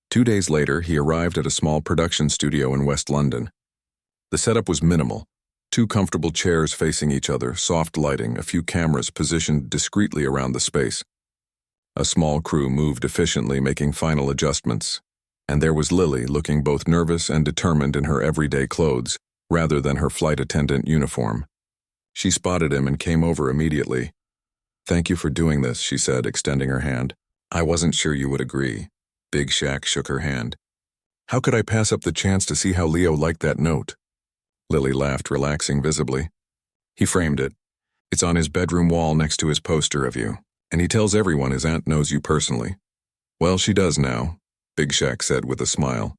2 days later, he arrived at a small production studio in West London. The setup was minimal. 2 comfortable chairs facing each other, soft lighting, a few cameras positioned discreetly around the space. A small crew moved efficiently, making final adjustments. And there was Lily, looking both nervous and determined in her everyday clothes, rather than her flight attendant uniform. She spotted him and came over immediately. "Thank you for doing this," she said, extending her hand. "I wasn't sure you would agree." Big Shaq shook her hand. "How could I pass up the chance to see how Leo liked that note?" Lily laughed, relaxing visibly. "He framed it. It's on his bedroom wall next to his poster of you, and he tells everyone his aunt knows you personally." "Well, she does now," Big Shaq said with a smile.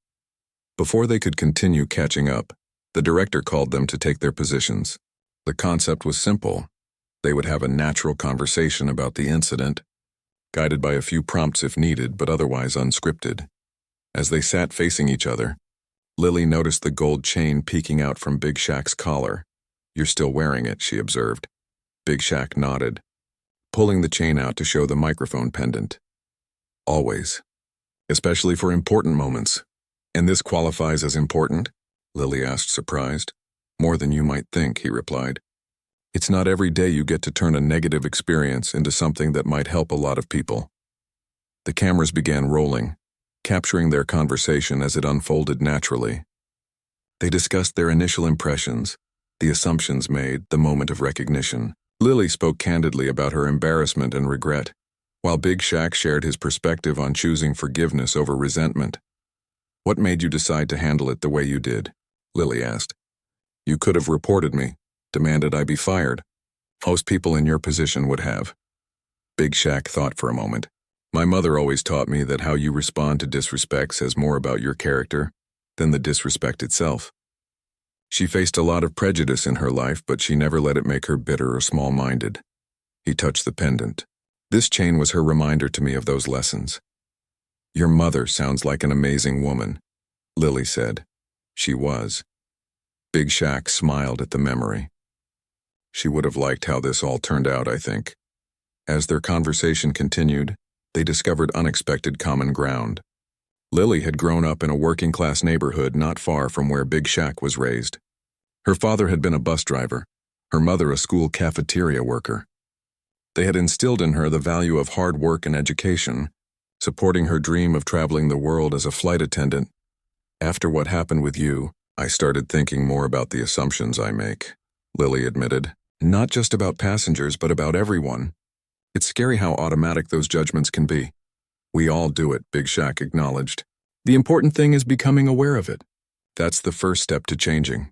Before they could continue catching up, the director called them to take their positions. The concept was simple. They would have a natural conversation about the incident, guided by a few prompts if needed, but otherwise unscripted. As they sat facing each other, Lily noticed the gold chain peeking out from Big Shaq's collar. "You're still wearing it," she observed. Big Shaq nodded, pulling the chain out to show the microphone pendant. "Always. Especially for important moments." "And this qualifies as important?" Lily asked, surprised. "More than you might think," he replied. "It's not every day you get to turn a negative experience into something that might help a lot of people." The cameras began rolling, capturing their conversation as it unfolded naturally. They discussed their initial impressions, the assumptions made, the moment of recognition. Lily spoke candidly about her embarrassment and regret, while Big Shaq shared his perspective on choosing forgiveness over resentment. What made you decide to handle it the way you did? Lily asked. You could have reported me, demanded I be fired. Most people in your position would have. Big Shaq thought for a moment. My mother always taught me that how you respond to disrespect says more about your character than the disrespect itself. She faced a lot of prejudice in her life, but she never let it make her bitter or small-minded. He touched the pendant. This chain was her reminder to me of those lessons. Your mother sounds like an amazing woman, Lily said. She was. Big Shaq smiled at the memory. She would have liked how this all turned out, I think. As their conversation continued, they discovered unexpected common ground. Lily had grown up in a working-class neighborhood not far from where Big Shaq was raised. Her father had been a bus driver, her mother a school cafeteria worker. They had instilled in her the value of hard work and education, supporting her dream of traveling the world as a flight attendant. After what happened with you, I started thinking more about the assumptions I make, Lily admitted. Not just about passengers, but about everyone. It's scary how automatic those judgments can be. We all do it, Big Shaq acknowledged. The important thing is becoming aware of it. That's the first step to changing.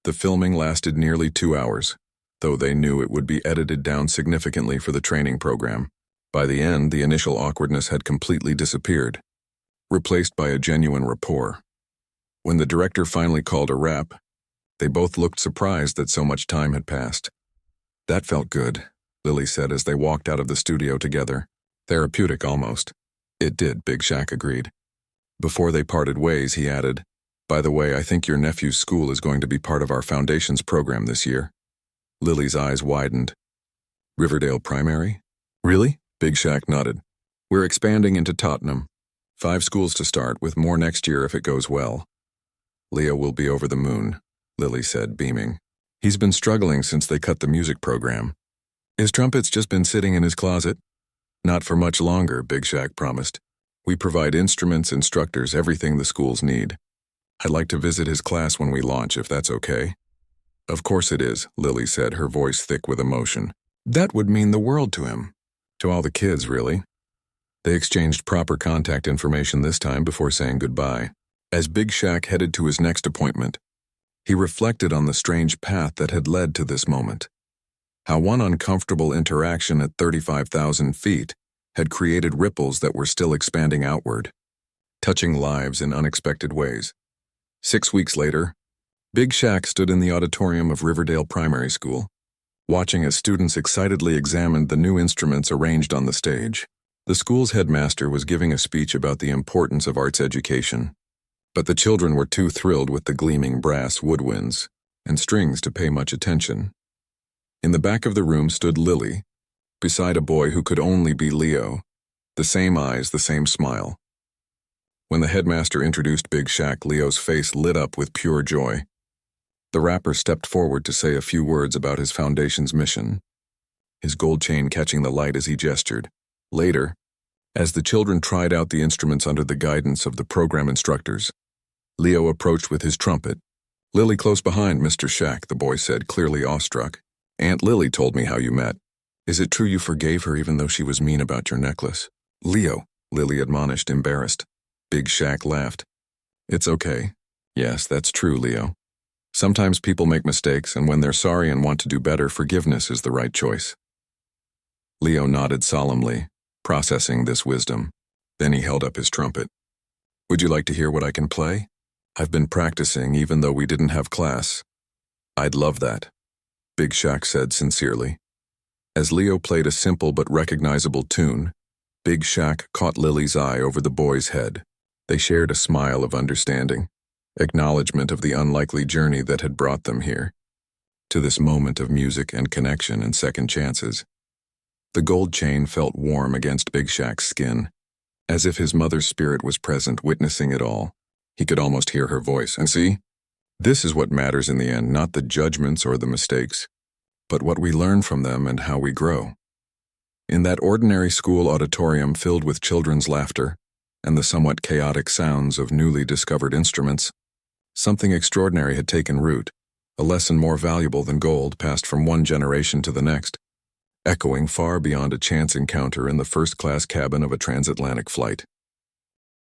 The filming lasted nearly 2 hours, though they knew it would be edited down significantly for the training program. By the end, the initial awkwardness had completely disappeared, replaced by a genuine rapport. When the director finally called a wrap, they both looked surprised that so much time had passed. That felt good, Lily said as they walked out of the studio together. Therapeutic almost. It did, Big Shaq agreed. Before they parted ways, he added, By the way, I think your nephew's school is going to be part of our Foundations program this year. Lily's eyes widened. Riverdale Primary? Really? Big Shaq nodded. We're expanding into Tottenham. 5 schools to start, with more next year if it goes well. Leo will be over the moon, Lily said, beaming. He's been struggling since they cut the music program. His trumpet's just been sitting in his closet. Not for much longer, Big Shaq promised. We provide instruments, instructors, everything the schools need. I'd like to visit his class when we launch, if that's okay. Of course it is, Lily said, her voice thick with emotion. That would mean the world to him. To all the kids, really. They exchanged proper contact information this time before saying goodbye. As Big Shaq headed to his next appointment, he reflected on the strange path that had led to this moment. How one uncomfortable interaction at 35,000 feet had created ripples that were still expanding outward, touching lives in unexpected ways. 6 weeks later, Big Shaq stood in the auditorium of Riverdale Primary School, watching as students excitedly examined the new instruments arranged on the stage. The school's headmaster was giving a speech about the importance of arts education, but the children were too thrilled with the gleaming brass woodwinds and strings to pay much attention. In the back of the room stood Lily, beside a boy who could only be Leo, the same eyes, the same smile. When the headmaster introduced Big Shaq, Leo's face lit up with pure joy. The rapper stepped forward to say a few words about his foundation's mission, his gold chain catching the light as he gestured. Later, as the children tried out the instruments under the guidance of the program instructors, Leo approached with his trumpet. Lily close behind, Mr. Shaq, the boy said, clearly awestruck. Aunt Lily told me how you met. Is it true you forgave her even though she was mean about your necklace? Leo, Lily admonished, embarrassed. Big Shaq laughed. It's okay. Yes, that's true, Leo. Sometimes people make mistakes, and when they're sorry and want to do better, forgiveness is the right choice. Leo nodded solemnly, processing this wisdom. Then he held up his trumpet. Would you like to hear what I can play? I've been practicing even though we didn't have class. I'd love that, Big Shaq said sincerely. As Leo played a simple but recognizable tune, Big Shaq caught Lily's eye over the boy's head. They shared a smile of understanding, acknowledgement of the unlikely journey that had brought them here, to this moment of music and connection and second chances. The gold chain felt warm against Big Shaq's skin, as if his mother's spirit was present, witnessing it all. He could almost hear her voice. And see, this is what matters in the end, not the judgments or the mistakes, but what we learn from them and how we grow. In that ordinary school auditorium filled with children's laughter and the somewhat chaotic sounds of newly discovered instruments, something extraordinary had taken root, a lesson more valuable than gold passed from one generation to the next, echoing far beyond a chance encounter in the first-class cabin of a transatlantic flight.